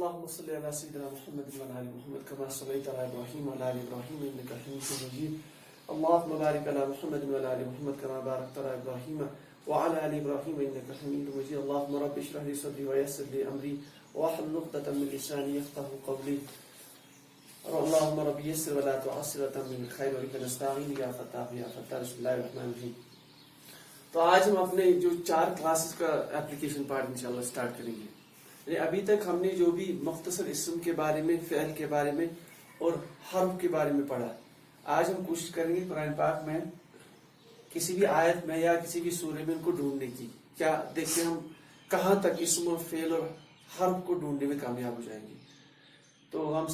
اللهم صل على سيدنا محمد وعلى ال محمد كما صليت على ابراهيم وعلى ال ابراهيم انك حميد مجيد. اللهم بارك على محمد وعلى ال محمد كما باركت على ابراهيم وعلى ال ابراهيم انك حميد مجيد. اللهم رب اشرح لي صدري ويسر لي امري واحلل عقدة من لساني يفقهوا قولي. اللهم رب يسر ولا تعسر وتمم الخير وبك نستعين يا فتاح يا فتاح. بسم الله الرحمن الرحيم. تو آج ہم اپنے جو 4 کلاسز کا اپلیکیشن پارٹ انشاءاللہ سٹارٹ کریں گے. یعنی ابھی تک ہم نے جو بھی مختصر اسم کے بارے میں، فعل کے بارے میں اور حرف کے بارے میں پڑھا، آج ہم کوشش کریں گے قرآن پاک میں کسی بھی آیت میں یا کسی بھی سورے میں ان کو ڈھونڈنے کی. کیا دیکھیں ہم کہاں تک اسم اور فعل اور حرف کو ڈھونڈنے میں کامیاب ہو جائیں گے. تو ہم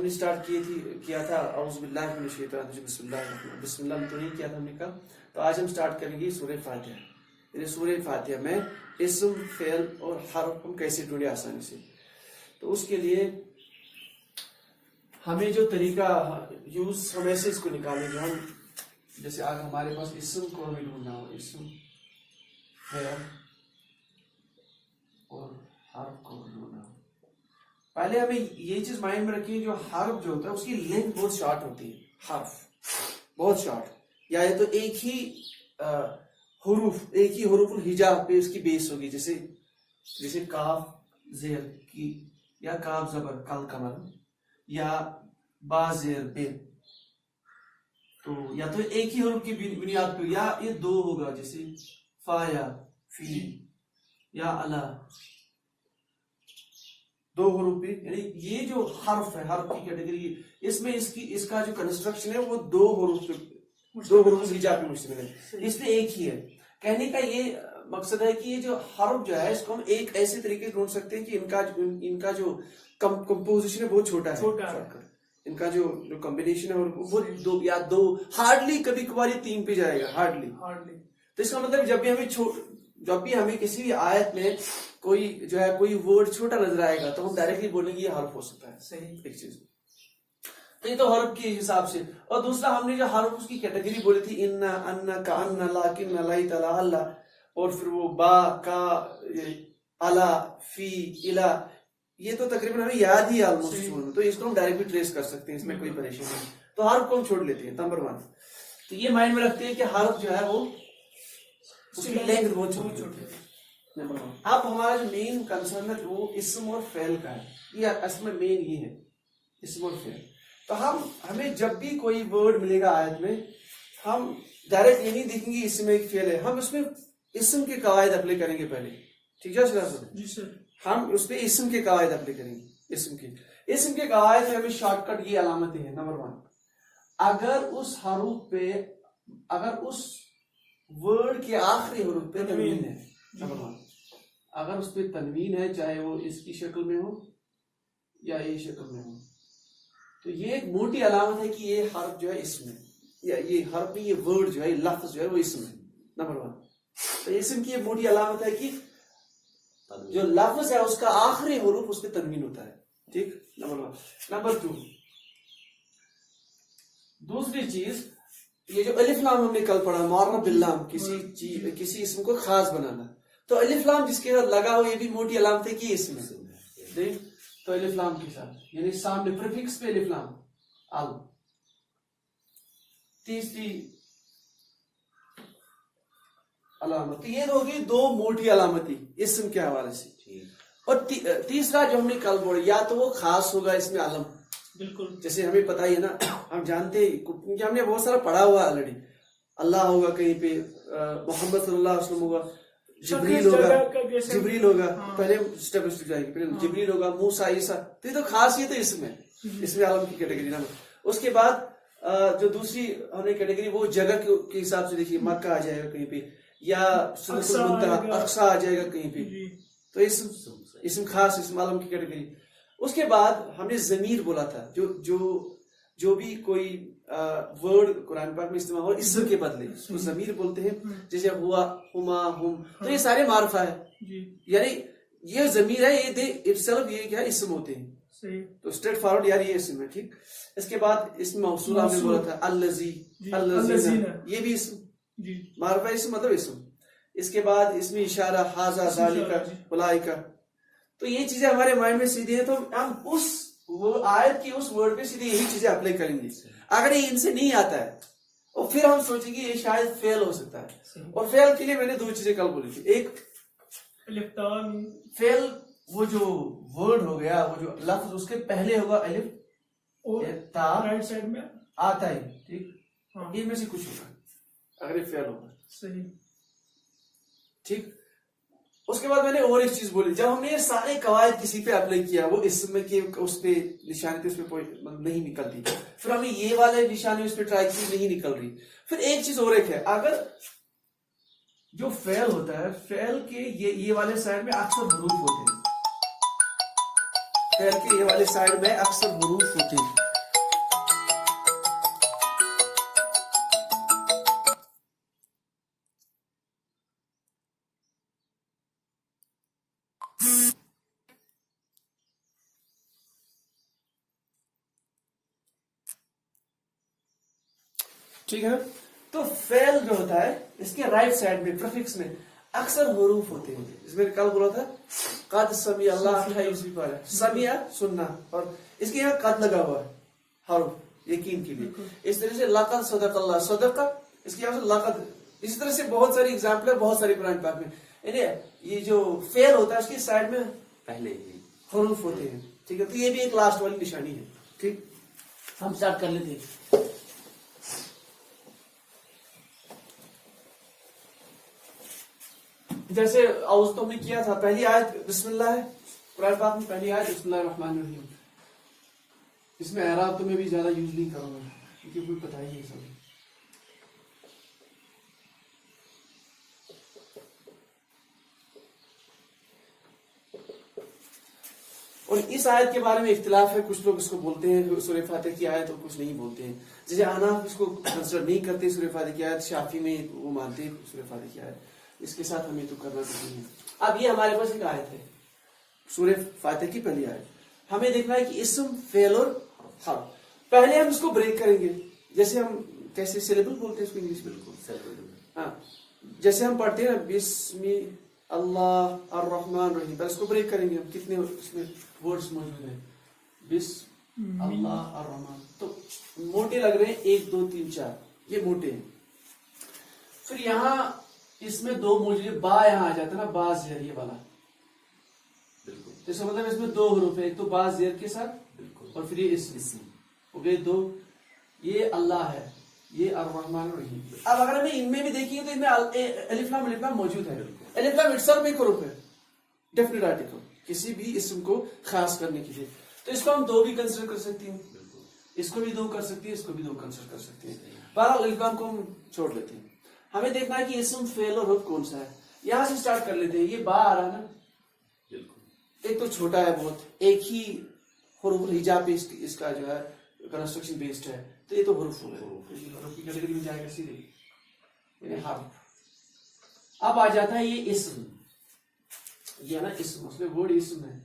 نے اسٹارٹ کیا تھا اعوذ باللہ من الشیطان الرجیم بسم اللہ الرحمن الرحیم. بسم اللہ میں تو نہیں کیا تھا ہم نے کہا. تو آج ہم اسٹارٹ کریں گے سورہ فاتحہ. یعنی سورہ فاتحہ میں اسم، فعل اور حرف ہم کیسے ڈھونڈے آسانی سے. تو اس کے لیے ہمیں جو طریقہ یوز، ہم ایسے اس کو نکالیں گے. ہم جیسے آج ہمارے پاس اسم کو ہمیں ڈھونڈنا ہو، اسم، فعل اور حرف کو ڈھونڈنا ہو. پہلے ہمیں یہ چیز مائنڈ میں رکھیے، جو حرف جو ہوتا ہے اس کی لینتھ بہت شارٹ ہوتی ہے. حرف بہت شارٹ، یا تو ایک ہی حروف الہجا پہ اس کی بیس ہوگی. جیسے کاف زیر کی، یا کاف زبر کل کمر، یا با زیر بے. تو یا تو ایک ہی حروف کی بنیاد پہ، یا یہ 2 ہوگا جیسے فا یا فی یا الا، 2 حروف پہ. یعنی یہ جو حرف ہے، حرف کی کیٹیگری، اس میں اس کا جو کنسٹرکشن ہے وہ 2 حروف الہجا پہ مشتمل ہے. اس میں ایک ہی ہے. کہنے کا یہ مقصد ہے کہ یہ جو حرف جو ہے اس کو ہم ایک ایسے طریقے سے ڈھونڈ سکتے ہیں کہ ان کا جو کمپوزیشن ہے بہت چھوٹا ہے. ان کا جو کمبینیشن ہے وہ 2 یا 2 ہارڈلی، کبھی کبھار 3 پہ جائے گا ہارڈلی. تو اس کا مطلب جب بھی ہمیں کسی بھی آیت میں کوئی ورڈ چھوٹا نظر آئے گا تو ہم ڈائریکٹلی بولیں گے یہ حرف ہو سکتا ہے. صحیح ایک چیز. تو یہ تو حرف کے حساب سے. اور دوسرا ہم نے جو حرف اس کی کیٹیگری بولی تھی، ان، کا، لیکن، لائت، اللہ، اور پھر وہ با، کا، الا، فی، الا. یہ تو تقریباً ہمیں یاد ہی آلموسٹ، تو اس کو ہم ڈائریکٹلی ٹریس کر سکتے ہیں، اس میں کوئی پریشانی نہیں. تو حرف کو ہم چھوڑ لیتے ہیں نمبر 1. تو یہ مائنڈ میں رکھتے ہیں کہ حرف جو ہے وہ اس کی لینتھ بہت چھوٹی ہے. اب ہمارا جو مین کنسرن ہے وہ اسم اور فعل کا ہے. یہ اصل میں مین یہ ہے، اسم اور فعل. تو ہمیں جب بھی کوئی ورڈ ملے گا آیت میں، ہم ڈائریکٹ یہ نہیں دیکھیں گے اس میں ایک فعل ہے. ہم اس میں اسم کے قواعد اپلائی کریں گے پہلے. ٹھیک ہے جی سر. ہم اس پہ اسم کے قواعد اپلائی کریں گے. اسم کے قواعد میں ہمیں شارٹ کٹ یہ علامتیں ہیں. نمبر 1، اگر اس حروف پہ، اگر اس ورڈ کے آخری حروف پہ تنوین ہے، نمبر 1، اگر اس پہ تنوین ہے، چاہے وہ اس کی شکل میں ہو یا یہ شکل میں ہو، تو یہ ایک موٹی علامت ہے کہ یہ حرف جو ہے اسم ہے، یا یہ حرف میں یہ ورڈ جو ہے، لفظ جو ہے وہ اسم ہے. نمبر 1. تو اسم کی یہ موٹی علامت ہے کہ جو لفظ ہے اس کا آخری حروف اس پہ تنوین ہوتا ہے. ٹھیک، نمبر 1. نمبر 2، دوسری چیز، یہ جو الف لام ہم نے کل پڑھا، معرب باللام، کسی اسم کو خاص بنانا. تو الف لام جس کے ساتھ لگا ہو، یہ بھی موٹی علامت ہے کہ یہ اسم ہے. دیکھ، تو الف لام کے ساتھ، یعنی سامنے پریفکس پہ الف لام، ال. تیسری علامت، یہ ہوگی 2 موٹی علامتی اسم کے حوالے سے. اور تیسرا جو ہم نے کل پڑھا، یا تو وہ خاص ہوگا اس میں علم، بالکل جیسے ہمیں پتہ ہی ہے نا، ہم جانتے کیونکہ ہم نے بہت سارا پڑھا ہوا آلریڈی. اللہ ہوگا کہیں پہ، محمد صلی اللہ علیہ وسلم ہوگا، جبریل ہوگا، پہلے اسٹیپ جائے گی، پہلے جبریل ہوگا، موسیٰ، عیسیٰ. تو یہ تو خاص، یہ تو اسم ہے، اس میں عالم کی کیٹیگری نا. اس کے بعد جو دوسری ہم نے کیٹیگری، وہ جگہ کے حساب سے دیکھیے، مکہ آ جائے گا کہیں پہ، یا سدرۃ المنتہی، اقصیٰ آ جائے گا کہیں پہ. تو اسم خاص، اسم عالم کی کیٹیگری. اس کے بعد ہم نے ضمیر بولا تھا، جو بھی کوئی ورڈ قرآن پاک میں استعمال ہو اسم کے بدلے اس کو ضمیر بولتے ہیں. جیسے ہوا، ہما، ہم، تو یہ سارے معرفہ ہے. یعنی یہ ضمیر ہے، یہ اٹسیلف یہ کیا اسم ہوتے ہیں. تو اسٹریٹ فارورڈ یار یہ اسم ہے. ٹھیک. اس کے بعد اسم موصول ہم نے بولا تھا، الذی، الذین، یہ بھی اسم، معرفہ اسم مطلب اسم. اس کے بعد اسم اشارہ، ھذا، ذالک، اولئک. تو یہ چیزیں ہمارے مائنڈ میں سیدھی ہیں، تو ہم اس آیت کی اس ورڈ پہ سیدھی یہی چیزیں اپلائی کریں گے. اگر یہ ان سے نہیں آتا ہے اور پھر ہم سوچیں گے یہ شاید فیل ہو سکتا ہے. اور فیل کے لیے میں نے دو چیزیں کل بولی تھی. ایک فیل وہ جو ورڈ ہو گیا، وہ جو لفظ اس کے پہلے ہوگا الف اور تا رائٹ سائڈ میں آتا ہے، ٹھیک، ان میں سے کچھ ہوگا اگر یہ فیل ہوگا. صحیح، ٹھیک. اس کے بعد میں نے اور ایک چیز بولی، جب ہم نے یہ سارے قواعد کسی پہ اپلائی کیا، وہ اسم میں کہ اس پہ نشانی تھی، اس پہ کوئی نہیں نکلتی، پھر ہمیں یہ والے نشانی اس پہ ٹرائی کی، نہیں نکل رہی. پھر ایک چیز اور ایک ہے، اگر جو فعل ہوتا ہے، فعل کے یہ والے سائڈ میں اکثر حروف ہوتے ہیں، فعل کے یہ والے سائڈ میں اکثر حروف ہوتے ہیں. ٹھیک ہے نا. تو فعل جو ہوتا ہے اس کے رائٹ سائڈ میں پریفکس میں اکثر حروف ہوتے ہیں. اس میں کل بولا تھا قد سمی اللہ 28ویں پارہ، سمیع سننا، اور اس کے یہاں قد لگا ہوا ہے حرف یقین کے لیے. اس طرح سے لقد صدق اللہ، صدق اس کے یہاں سے لقد. اسی طرح سے بہت ساری ایگزامپل ہے بہت ساری قرآن پاک میں. یعنی یہ جو فعل ہوتا ہے اس کی سائڈ میں پہلے حروف ہوتے ہیں. ٹھیک ہے، تو یہ بھی ایک لاسٹ والی نشانی ہے. ٹھیک، ہم اسٹارٹ کر لیتے ہیں. جیسے اعوذ تو ہم نے کیا تھا، پہلی آیت بسم اللہ ہے قرآن پاک میں، پہلی آیت بسم اللہ الرحمن الرحیم. اس میں اعراب تو میں بھی زیادہ یوز نہیں کروں گا کیونکہ کوئی پتہ ہی نہیں سب. اور اس آیت کے بارے میں اختلاف ہے، کچھ لوگ اس کو بولتے ہیں سورہ فاتح کی آیت اور کچھ نہیں بولتے ہیں. جیسے اناف اس کو کنسیڈر نہیں کرتے سورہ فاتح کی آیت، شافعی میں وہ مانتے ہیں سورہ فاتح کی آیت. اس کے ساتھ ہمیں تو کرنا نہیں ہے. اب یہ ہمارے پاس ایک آیت ہے سورہ فاتح کی پہلی آیت. ہمیں دیکھنا ہے کہ اسم، فعل اور حرف. پہلے ہم اس کو بریک کریں گے، جیسے ہم کیسے سیلیبل بولتے ہیں اس کو انگلش میں. بالکل ہاں، جیسے ہم پڑھتے ہیں نا بسم اللہ الرحمن الرحیم، پہلے اس کو بریک کریں گے ہم. کتنے اس میں ورڈز موجود ہیں؟ بسم اللہ الرحمن. تو موٹے لگ رہے ہیں، 1 2 3 4، یہ موٹے ہیں. پھر یہاں اس میں دو موجود، با یہاں آ جاتا ہے نا، با زیر یہ والا. بالکل، اس مطلب اس میں 2 حروف ہے، ایک تو با زیر کے ساتھ، بالکل، اور پھر یہ اسم ہو گئے 2. یہ اللہ ہے، یہ الرحمن الرحیم. اب اگر ہمیں ان میں بھی دیکھیں تو ان میں الف لام موجود ہے. الف لام اٹسیلف ایک حروف ہے، ڈیفینیٹ آرٹیکل کسی بھی اسم کو خاص کرنے کے لیے. تو اس کو ہم 2 بھی کنسیڈر کر سکتے ہیں، اس کو بھی 2 کر سکتے ہیں، اس کو بھی 2 کنسیڈر کر سکتے ہیں. بہرحال الف لام کو ہم چھوڑ لیتے ہیں. ہمیں دیکھنا ہے کہ اسم، فعل اور حرف کون سا ہے. یہاں سے سٹارٹ کر لیتے ہیں. یہ با آ رہا ہے نا، ایک تو چھوٹا ہے بہت، ایک ہی حروف ہجا پہ اس کا جو ہے کنسٹرکشن بیسڈ ہے، تو یہ تو حروف ہو گئے، حروف کی کیٹیگری میں جائے گا سیدھے، یعنی حرف. اب آ جاتا ہے یہ اسم. یہ ہے نا اسم، اس میں ورڈ اسم ہے،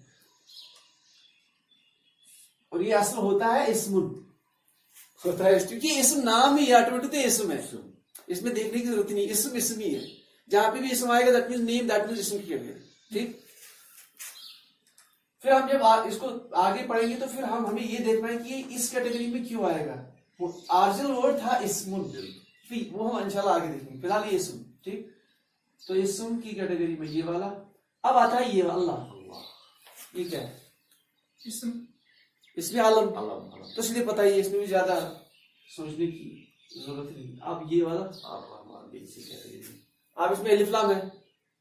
اور یہ اصل ہوتا ہے اسم ہوتا ہے، کیونکہ اسم نام ہی آٹومیٹک اسم ہے، اس میں دیکھنے کی ضرورت نہیں. اسم اسم ہی ہے، جہاں پہ بھی اسم آئے گا that means name, that means اسم کی کیٹیگری. ٹھیک. پھر ہم جب اس کو آگے پڑھیں گے تو پھر ہمیں یہ دیکھنا ہے کہ اس کیٹیگری میں کیوں آئے گا. آرجنل ورڈ تھا اسم، وہ ہم انشاءاللہ آگے دیکھیں گے. فی الحال یہ اسم. ٹھیک، تو اسم کی کیٹیگری میں یہ والا. اب آتا ہے یہ اللہ. یہ کیا ہے؟ اس میں علم، تو اس لیے پتہ ہی اس میں بھی زیادہ سوچنے کی ضرورت نہیں. اب یہ والا اب اس میں الف لام ہے،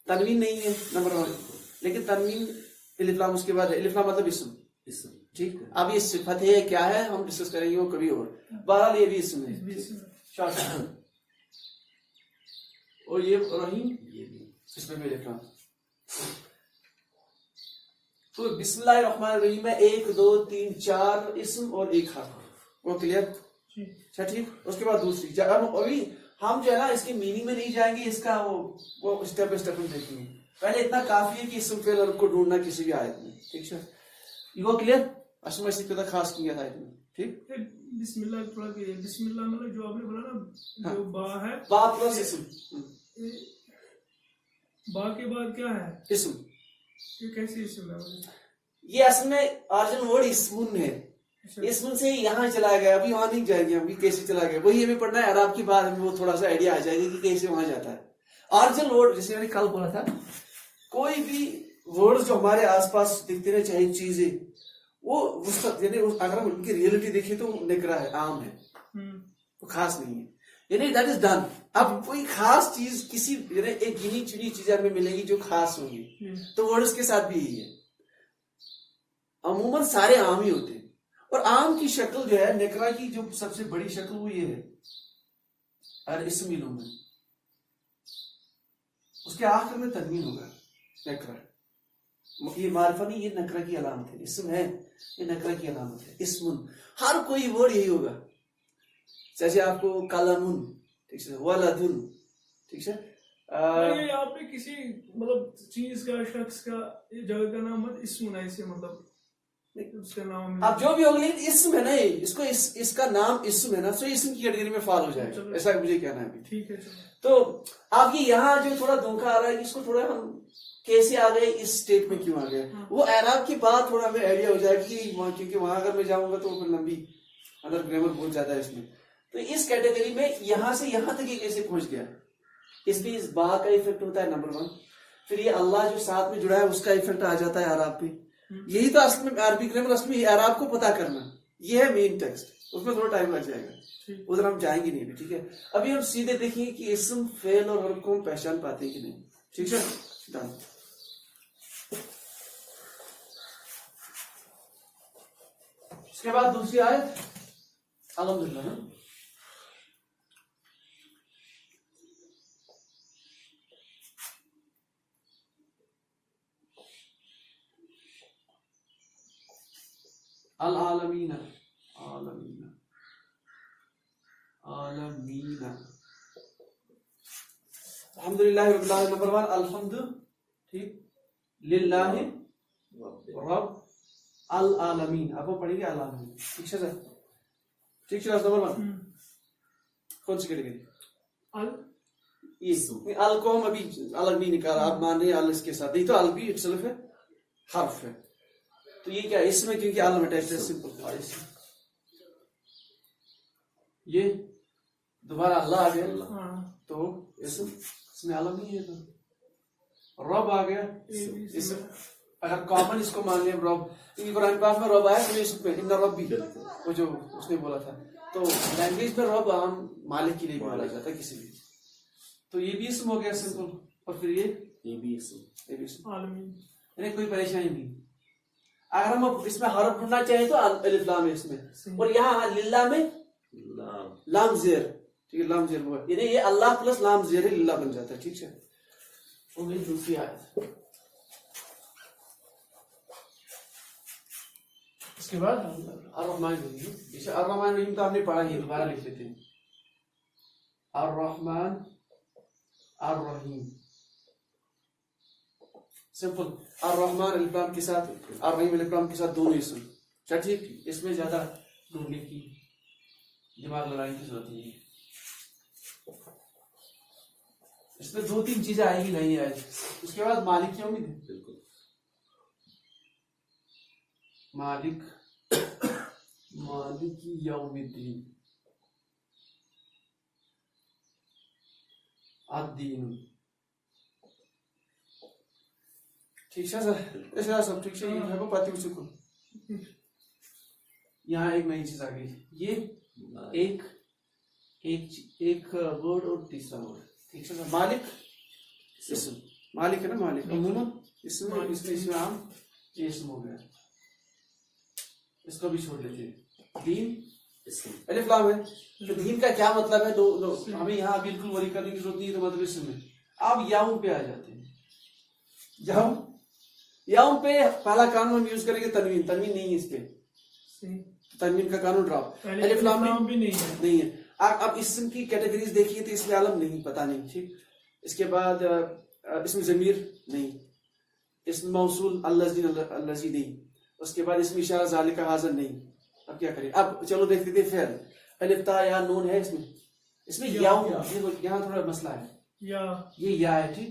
تنوین نہیں ہے نمبر 1، لیکن تنوین الف لام اس کے بعد ہے. الف لام مطلب اسم. ٹھیک، اب یہ صفت ہے کیا ہے ہم ڈسکس کریں گے وہ کبھی اور. بہرحال یہ بھی اسم ہے. اور یہ رحیم، اس میں بھی الف لام. تو بسم اللہ الرحمن الرحیم میں 1 2 3 4 اسم اور 1 حرف. وہ کلیئر؟ اچھا ٹھیک. اس کے بعد دوسری ابھی ہم جو ہے نا اس کی میننگ میں نہیں جائیں گے، اس کا وہ اسٹیپ بائی اسٹیپ ہم دیکھیں گے. پہلے اتنا کافی ہے کہ اسم فعل کو ڈھونڈنا کسی بھی آیت میں. ٹھیک ہے، یہ وہ کلیئر. اصل میں اس سے خاص کیا تھا آیت میں. ٹھیک، بسم اللہ تھوڑا کہ بسم اللہ مطلب جو آپ نے بولا نا، جو با ہے، با پلس اسم. با کے بعد کیا ہے؟ اسم. یہ کیسے اسم ہے مجھے؟ یہ اصل میں آرجن ورڈ اسمن ہے. اسمن سے یہاں چلا گیا, ابھی وہاں نہیں جائیں گے, ابھی کیسے چلا گیا وہی ہمیں پڑھنا ہے. عرب کی بات ہمیں وہ تھوڑا سا آئیڈیا آ جائے گا کہ کیسے وہاں جاتا ہے. آرجن ورڈ جیسے میں نے کل بولا تھا, کوئی بھی ورڈ جو ہمارے آس پاس دکھتے رہے, چاہے چیزیں, وہ یعنی اگر ہم ان کی ریئلٹی دیکھیں تو نکرا ہے, عام ہے, وہ خاص نہیں ہے. یعنی دیٹ از ڈن. اب کوئی خاص چیز کسی یعنی ایک گنی چنی چیزیں ہمیں ملیں گی جو خاص ہوں گی, تو ورڈز کے ساتھ بھی یہی ہے. عموماً سارے عام ہی ہوتے ہیں, اور عام کی شکل جو ہے نکرا کی جو سب سے بڑی شکل وہ یہ ہے, اور اسم علوم ہے, اس کے آخر میں تنوین ہوگا نکرا. یہ معرفہ نہیں, یہ نکرا کی علامت ہے. اسم ہے, یہ نکرا کی علامت ہے. اسمن, ہر کوئی ورڈ یہی ہوگا. جیسے آپ کو قلم, ٹھیک ہے, ولدن, ٹھیک ہے. یہاں پہ کسی مطلب چیز کا, شخص کا, جگہ کا نام مت اسم ہے, اسے مطلب اس کا نام اب جو بھی ہوگا, لیکن اسم ہے نا, اس کو اس کا نام اسم ہے نا, سو اسم کی کیٹیگری میں فال ہو جائے گا, ایسا مجھے کہنا ہے. ٹھیک ہے. تو آپ یہ یہاں جو تھوڑا دھوکہ آ رہا ہے, اس کو تھوڑا ہم کیسے آ گئے, اس اسٹیٹ میں کیوں آ گئے, وہ اعراب کی بات تھوڑا ہمیں آئیڈیا ہو جائے گی, کیونکہ وہاں اگر میں جاؤں گا تو پھر لمبی اندر گرامر بہت زیادہ ہے اس میں. تو اس کیٹیگری میں یہاں سے یہاں تک یہ کیسے پہنچ گیا, اس میں اس با کا ایفیکٹ ہوتا ہے نمبر 1. پھر یہ اللہ جو ساتھ میں جڑا ہے اس کا ایفیکٹ آ جاتا ہے اعراب پہ. یہی تو اصل میں عربی گرامر, اصل میں اعراب کو پتا کرنا, یہ ہے مین ٹیکسٹ. اس میں تھوڑا ٹائم لگ جائے گا, ادھر ہم جائیں گے نہیں ابھی, ٹھیک ہے. ابھی ہم سیدھے دیکھیں گے کہ اسم, فعل اور حرف کو ہم پہچان پاتے ہیں کہ نہیں, ٹھیک ہے. ڈن. اس کے بعد دوسری آیت الحمدللہ. العالمین, عالمین, عالمین. الحمدللہ رب العالمین. نمبر 1 الحمد, ٹھیک, للہ رب العالمین. آپ کو پڑھیں گے العالمین, ٹھیک ہے سر, ٹھیک ہے. نمبر 1 کون سی کیٹیگری, یہ ال کو ہم ابھی الگ نہیں نکالا, آپ مان رہے ہیں ال اس کے ساتھ, نہیں تو ال بھی اٹسلف ہے, حرف ہے. تو یہ کیا اس میں, کیونکہ عالم اٹیچ ہے, سمپل. یہ دوبارہ اللہ آ گیا, تو اس میں عالم نہیں ہے, تو رب آ گیا. اگر کامن اس کو مان لیں رب, کیونکہ قرآن پاک میں رب آیا تو اس میں ان رب بھی, وہ جو اس نے بولا تھا, تو لینگویج میں رب عام مالک کے لیے بولا جاتا ہے کسی بھی. تو یہ بھی اسم ہو گیا سمپل, اور پھر یہ بھی اسم, یعنی کوئی پریشانی نہیں. اگر ہم اس میں حرف ڈھونڈنا چاہیں تو الف لام ہے اس میں, اور یہاں للہ میں لام زیر, ٹھیک ہے, لام زیر ہوا, یعنی یہ اللہ پلس لام زیر للہ بن جاتا ہے, ٹھیک ہے. وہ میری دوسری آیت. اس کے بعد الرحمن الرحیم. الرحمن الرحیم تو ہم نے پڑھا ہی, دوبارہ لکھ لیتے ہیں. الرحمن الرحیم, سمپل. الرحمن الکلام کے ساتھ, الرحیم الکلام کے ساتھ دونوں اسم, اچھا ٹھیک. اس میں زیادہ ڈھونڈنے کی, دماغ لڑانے کی ضرورت نہیں ہے. اس میں 2-3 چیزیں آئیں گی نہیں آئے. اس کے بعد مالک یوم الدین, بالکل مالک, مالک یوم الدین, الدین, ٹھیک ہے سر, ایسا سب ٹھیک ہے. یہ کو پاتی اسی کو, یہاں ایک نئی چیز آ گئی, یہ ایک ورڈ اور تیسرا ورڈ, ٹھیک ہے سر. مالک اسم, مالک ہے نا, مالک عموماً اس میں عام یہ اسم ہو گیا, اس کو بھی چھوڑ لیتے ہیں. دین الف لام ہے, تو دین کا کیا مطلب ہے, ہمیں یہاں بالکل وری کرنے کی ضرورت نہیں ہے. تو مطلب اسم میں آپ یاؤں پہ آ جاتے ہیں. یاؤں پہ پہلا قانون ہم یوز کریں گے تنوین. تنوین نہیں ہے اس پہ, تنوین کا قانون ڈراپ. الف لام بھی نہیں ہے. اب اسم کی کیٹیگریز دیکھیے تو اس میں عالم نہیں, پتا نہیں, ٹھیک. اس کے بعد اسم ضمیر نہیں, اسم موصول الذی نہیں, اس کے بعد اسم اشارہ ذالک حاضر نہیں. اب کیا کریں, اب چلو دیکھتے تھے فعل. الف تا یا نون ہے اس میں یاؤں, یہاں تھوڑا مسئلہ ہے, یہ یا ہے, ٹھیک.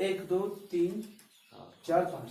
1 2 3 4 5.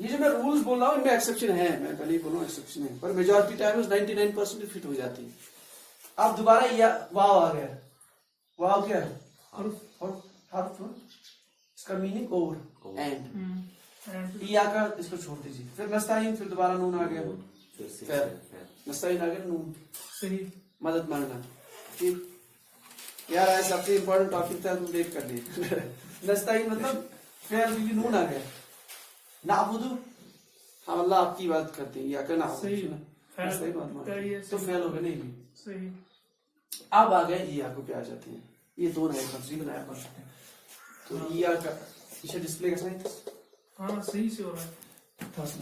یہ جو میں رولز بول رہا ہوں ان میں ایکسیپشن ہے, میں پہلے ہی بولوں ایکسیپشن ہے, پر میجورٹی ٹائم 99% فٹ ہو جاتی ہے. اب دوبارہ یا واو آ گیا, واو کیا ہے؟ حرف. اس کا میننگ اور اینڈ. یا کا اس کو چھوڑ دیجیے. پھر نستعین, پھر دوبارہ نون آ گیا, پھر نستعین آ گیا نون. صحیح, مدد مانگنا. ٹھیک یار, آج سب سے امپورٹنٹ ٹاپک تھا, تم دیکھ کر لیے. نستعین مطلب پھر بھی نون آ گیا. نعبدو, ہم اللہ آپ کی بات کرتے ہیں, یا کہ نعبدو تو فعل ہو گیا نہیں بھی. صحیح. اب آ گئے یا کو پہ آ جاتے ہیں. یہ دو نئے لفظ بنایا پڑ سکتے ہیں. تو یا کا اسے ڈسپلے کا سائن. ہاں صحیح سے ہو رہا ہے. تھوڑا سا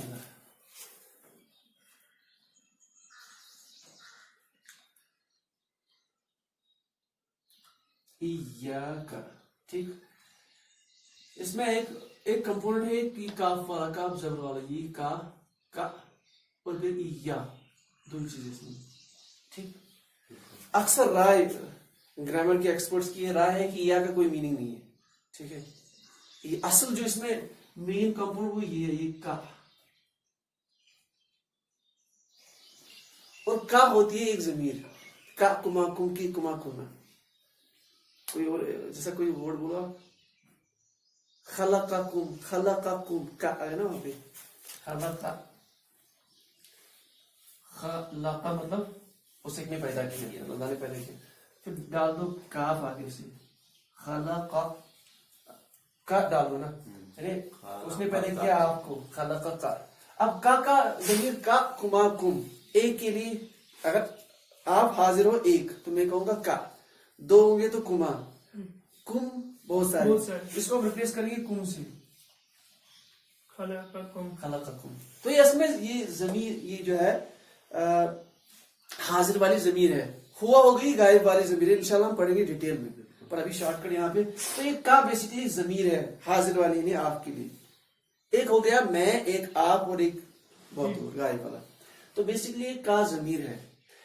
کا. ٹھیک, اس میں ایک کمپوننٹ ہے کہ کاف والا, کاف زبر والا, یہ کا اور پھر یا, دو چیزیں اس میں. ٹھیک, اکثر رائے گرامر کے ایکسپرٹس کی رائے ہے کہ یا کا کوئی میننگ نہیں ہے. ٹھیک ہے, یہ اصل جو اس میں مین کمپوننٹ وہ یہ ہے, یہ کا. اور کا ہوتی ہے ایک ضمیر, کا کما کم کی کما کما. کوئی اور جیسا کوئی ورڈ بولا, خلقکم, خلقکم کا ہے نا وہاں پہ. خلق مطلب اسے نے پیدا کیا, اللہ نے پیدا کیا. پھر ڈال دو کاف آگے سے, خلق کا ڈال دو نا, اس نے پیدا کیا آپ کو, خلق کا. اب کا ضمیر کا کما کم, ایک کے لیے اگر آپ حاضر ہو ایک تو میں کہوں گا کا, دو ہوں گے تو کما, کم بہت سارے, اس کو ریپلیس کریں گے کم سے, خلقکم. تو یہ اس میں یہ ضمیر, یہ جو ہے حاضر والی ضمیر ہے. ہوا ہو گئی غائب والی ضمیر ہے, انشاءاللہ ہم پڑھیں گے ڈیٹیل میں, پر ابھی شارٹ کٹ یہاں پہ. تو یہ کا بیسیکلی ضمیر ہے حاضر والی, نہیں آپ کے لیے. ایک ہو گیا میں, ایک آپ, اور ایک بہت دور غائب والا. تو بیسیکلی ایک کا ضمیر ہے.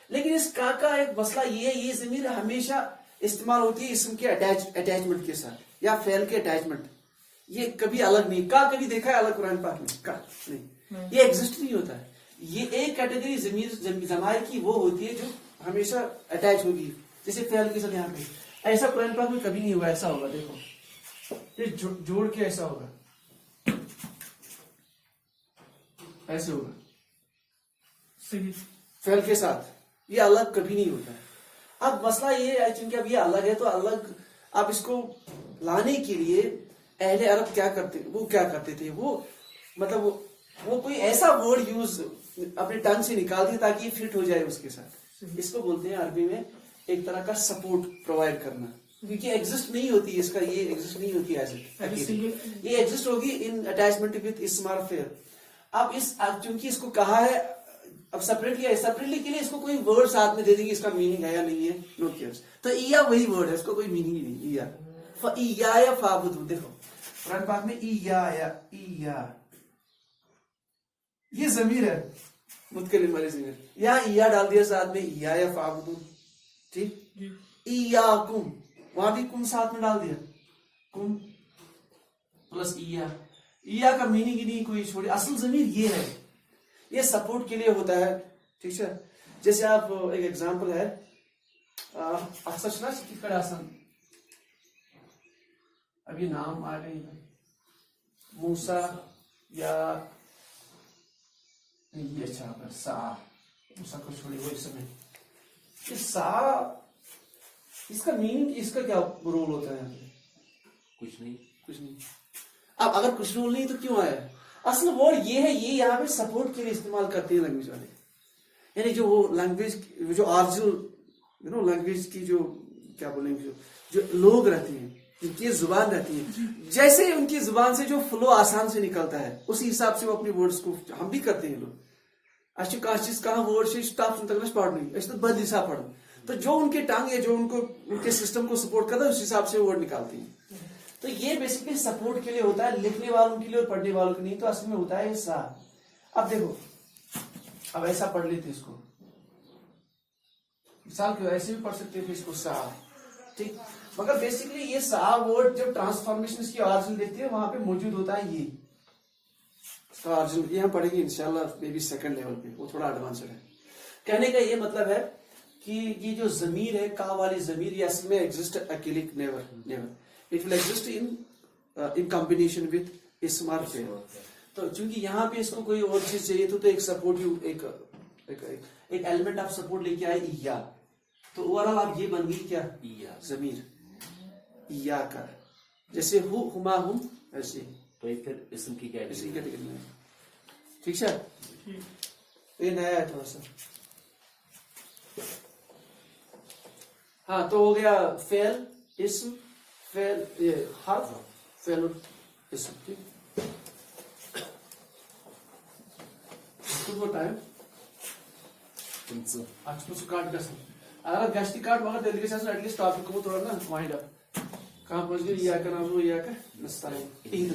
لیکن اس کا ایک مسئلہ یہ ہے, یہ ضمیر ہمیشہ استعمال ہوتی ہے اسم کے اٹیچمنٹ کے ساتھ یا فعل کے اٹیچمنٹ. یہ کبھی الگ نہیں. کا کبھی دیکھا ہے الگ قرآن پاک میں؟ کا نہیں, یہ ایگزسٹ نہیں ہوتا ہے. یہ ایک کیٹیگری ضمائر کی وہ ہوتی ہے جو ہمیشہ اٹیچ ہوگی, جیسے فعل کے ساتھ. یہاں پہ ایسا قرآن پاک میں کبھی نہیں ہوا. ایسا ہوگا, دیکھو یہ جوڑ کے ایسا ہوگا, ایسے ہوگا فعل کے ساتھ, یہ الگ کبھی نہیں ہوتا ہے. اب مسئلہ یہ ہے چونکہ اب یہ الگ ہے تو الگ, اب اس کو لانے کے لیے اہل عرب کیا کرتے, وہ کیا کرتے تھے, وہ مطلب وہ کوئی ایسا ورڈ یوز اپنے ٹنگ سے نکال دیا تاکہ یہ فٹ ہو جائے اس کے ساتھ. اس کو بولتے ہیں عربی میں ایک طرح کا سپورٹ پرووائڈ کرنا, کیونکہ ایگزسٹ نہیں ہوتی اس کا, یہ ایگزسٹ نہیں ہوتی ایسے, یہ ایگزسٹ ہوگی ان اٹیچمنٹ وتھ اسم اور فعل. اب چونکہ اس کو کہا ہے اب سپریٹلی ہے, سپریٹلی کے لیے اس کو کوئی ورڈ ساتھ میں دے دیں گے, اس کا میننگ ہے یا نہیں ہے, نو کیئرس. تو ایا وہی ورڈ ہے, اس کو کوئی میننگ ہی نہیں. ایا فایا فعبدوا, دیکھو قرآن پاک میں ایا یہ ضمیر ہے متکلم والی ضمیر, یا ڈال دیا ساتھ میں, ایا فعبدوا. ٹھیک, ایاکم, وہاں بھی کم ساتھ میں ڈال دیا, کم پلس ایا کا میننگ ہی نہیں کوئی چھوڑی. اصل ضمیر یہ ہے, یہ سپورٹ کے لیے ہوتا ہے. ٹھیک ہے, جیسے آپ ایک ایگزامپل ہے, ابھی نام آ گئی موسیٰ یا یہ, اچھا سا, موسیٰ کو چھوڑی وہ اس میں سا, اس کا میننگ, اس کا کیا رول ہوتا ہے؟ کچھ نہیں. اب اگر کچھ رول نہیں تو کیوں آیا؟ اصل ورڈ یہ ہے, یہ یہاں پہ سپورٹ کے لیے استعمال کرتے ہیں لینگویج والے. یعنی جو وہ لینگویج, جو آرجنل لینگویج کی جو کیا بولیں گے, جو لوگ رہتے ہیں جن کی زبان رہتی ہے, جیسے ان کی زبان سے جو فلو آسان سے نکلتا ہے اسی حساب سے وہ اپنے ورڈز کو, ہم بھی کرتے ہیں لوگ. اچھا کہاں چیز کہاں ورڈ سے اسٹاف تک پڑھنی, اس تو بد حساب پڑھو, تو جو ان کے ٹانگ ہے, جو ان کے سسٹم کو سپورٹ کرتا ہے اس حساب سے ورڈ نکالتے ہیں. تو یہ بیسیکلی سپورٹ کے لیے ہوتا ہے, لکھنے والوں کے لیے اور پڑھنے والوں کے نہیں. تو اصل میں ہوتا ہے سا. اب دیکھو, اب ایسا پڑھ لیتے اس کو, مثال کے ایسے بھی پڑھ سکتے تھے اس کو سا. ٹھیک, مگر بیسیکلی یہ سا ورڈ جب ٹرانسفارمیشن اس کی آرجن دیکھتے ہیں وہاں پہ موجود ہوتا ہے یہ ارجن یہ ہم پڑھیں گے انشاءاللہ مے بی سیکنڈ لیول پہ, وہ تھوڑا ایڈوانسڈ ہے. کہنے کا یہ مطلب ہے کہ یہ جو ضمیر ہے کا والی ضمیر یہ اصل میں ایگزسٹ اکیلے never never, it will exist in combination with اسم اور فعل. تو چونکہ یہاں پہ اس کو کوئی اور چیز چاہیے تو ایک سپورٹیو ایک ایلیمنٹ آپ سپورٹ لے کے آئے یا, تو اوور آل آپ یہ بن گئی کیا ضمیر یا کا, جیسے ہو ہما ہم ایسے, تو یہ پھر اسم کی کیٹیگری میں. ٹھیک ہے, یہ نیا ہے تھوڑا سا. ہاں تو ہو گیا فعل اسم فعل یہ حرف فعل اسم. ٹھیک وہ ٹائم اچھا کاٹ گژھن اگر گشتی کاٹ مگر تیل گژھِ آسُن ایٹ لیسٹ ٹاپک گوٚمُت تھوڑا نا وایِنڈ اپ کانٛہہ پوٚز گٔے یا کر نام یا کر نستعین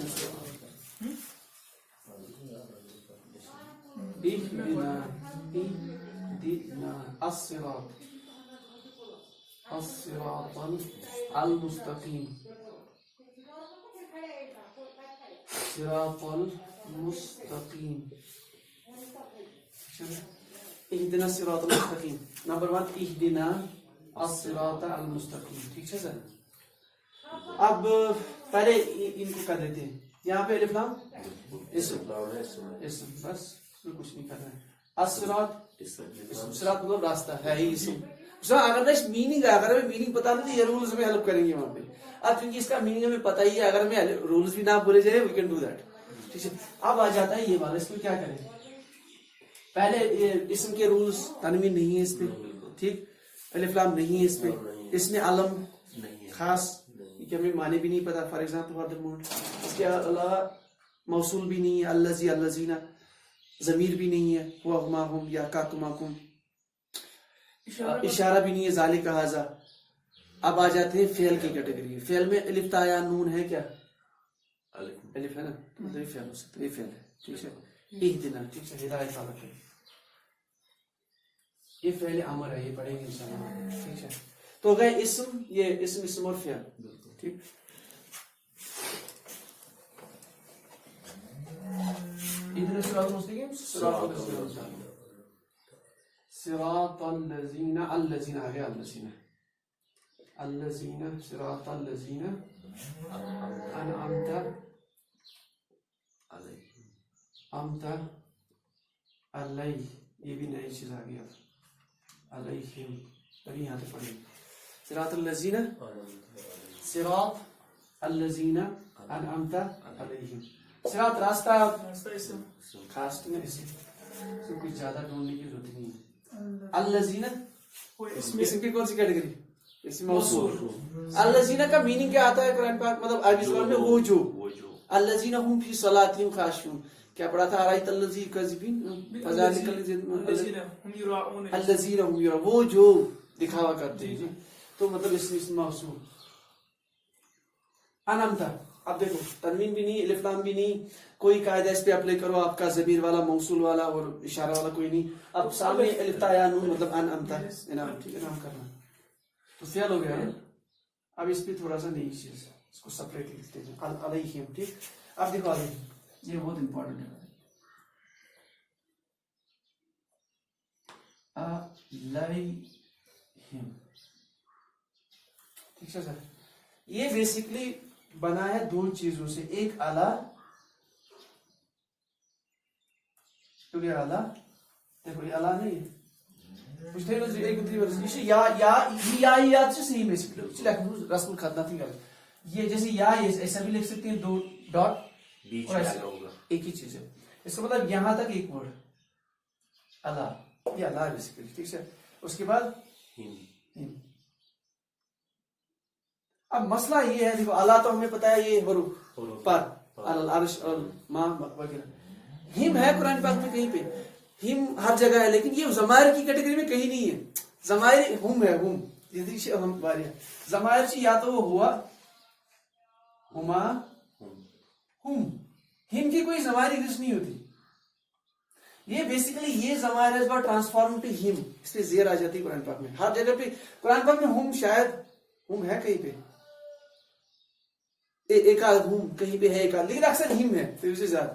اهدنا الصراط المستقيم صراط المستقيم. اهدنا الصراط المستقيم. نمبر 1 اهدنا الصراط المستقيم. ٹھیک ہے سر. اب پہلے ان کو کر دیتے ہیں. یہاں پہ الف لام اسم بس کچھ نہیں کرنا ہے. الصراط صراط مطلب راستہ ہے ہی اسم. اگر میننگ ہے, اگر ہمیں میننگ پتا نہیں یہ رولز میں ہیلپ کریں گے وہاں پہ. اب چونکہ اس کا میننگ ہمیں پتا ہی ہے, اگر ہمیں رولز بھی نہ بولے جائے وی کین ڈو دیٹ. ٹھیک ہے. اب آ جاتا ہے یہ والا, اس میں کیا کریں. پہلے اسم کے رولز تنوین نہیں ہے اس پہ, ٹھیک, الف لام نہیں ہے اس پہ, اس میں علم خاص کہ ہمیں معنی بھی نہیں پتا. For example for the mood, اس کے علاوہ موصول بھی نہیں ہے, الذی الذین, ضمیر بھی نہیں ہے, ہوا ہما ہم یا کا کما کم, اشارہ بھی نہیں ہے, ذالک ھذا. اب آ جاتے ہیں فعل کی کیٹیگری. فعل میں الف تا یا نون ہے, کیا الف ہے نا, تو مطلب یہ فعل ہو سکتا ہے, یہ فعل ہے. ٹھیک ہے. اہدنا, ٹھیک ہے, ہدایت والا فعل, یہ فعل امر ہے, یہ پڑھیں گے انشاءاللہ. ٹھیک ہے. تو گئے اسم, یہ اسم اور فعل. ٹھیک. اہدنا الصراط المستقیم, صراط الذین, الذین آ گیا, الذین صراط الذین انعمت علیہ, یہ بھی نئی چیز آ گیا, علیہم. ابھی یہاں تک پڑھیں. صراط الذین, صراط الذین انعمت علیہم. صراط راستہ خاص نہیں, اس میں کچھ زیادہ ڈھونڈنے کی ضرورت نہیں ہے. الذین اسم کی کون سی کیٹیگری, اسم موصول. الذین کا میننگ کیا آتا ہے قرآن پاک, مطلب عربی زبان میں وہ جو. الذین هم فی صلاتہم خاشعون, کیا پڑھا تھا, ارایت الذی یکذب فذلک الذین هم یراؤون, وہ جو دکھاوا کرتے ہیں. تو مطلب اسم موصول. انعمت, اب دیکھو تنوین بھی نہیں, الف لام بھی نہیں, کوئی قاعدہ اس پہ اپلائی کرو آپ کا, ضمیر والا, موصول والا اور اشارہ والا کوئی نہیں. اب سامنے الف تا یا نون مطلب انعمت, انعام. ٹھیک ہے, نام کرنا تو فعل ہو گیا. اب اس پہ تھوڑا سا نئی چیز, اس کو سپریٹ لکھتے ہیں, علیہم. ٹھیک. اب دیکھو علیہم, یہ بہت امپورٹنٹ ہے. علیہم, ٹھیک ہے سر. یہ بیسکلی بنا ہے دو چیزوں سے, ایک اعلیٰ, کیونکہ اعلیٰ دیکھو یہ اعلیٰ نہیں ہے, رسم الخط نتھی کر, یہ جیسے یا ایسا بھی لکھ سکتے ہیں, دو ڈاٹ ایک ہی چیز ہے. اس کا مطلب یہاں تک ایک ورڈ اللہ, یہ اللہ ہے بیسیکلی. ٹھیک ہے. اس کے بعد اب مسئلہ یہ ہے, دیکھو اللہ تو ہمیں پتا ہے یہ حروف پر, العرش ماں وغیرہ. ہم ہے قرآن پاک میں کہیں پہ, ہم ہر جگہ ہے, لیکن یہ ضمائر کی کیٹیگری میں کہیں نہیں ہے. ضمائر ہم ہے, ہم ضمائر سے یا تو وہ ہوا, ہما, ہم کی کوئی ضمائر ایگزسٹ نہیں ہوتی. یہ بیسیکلی یہ ضمائر ہے, اس بار ٹرانسفارم ٹو ہم, اس پہ زیر آ جاتی ہے قرآن پاک میں ہر جگہ پہ. قرآن پاک میں ہم شاید ہم ہے کہیں پہ, ایک آدھ ہم کہیں پہ ہے, ایک آدھ, لیکن اکثر ہم ہے پھر سے زیادہ.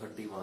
31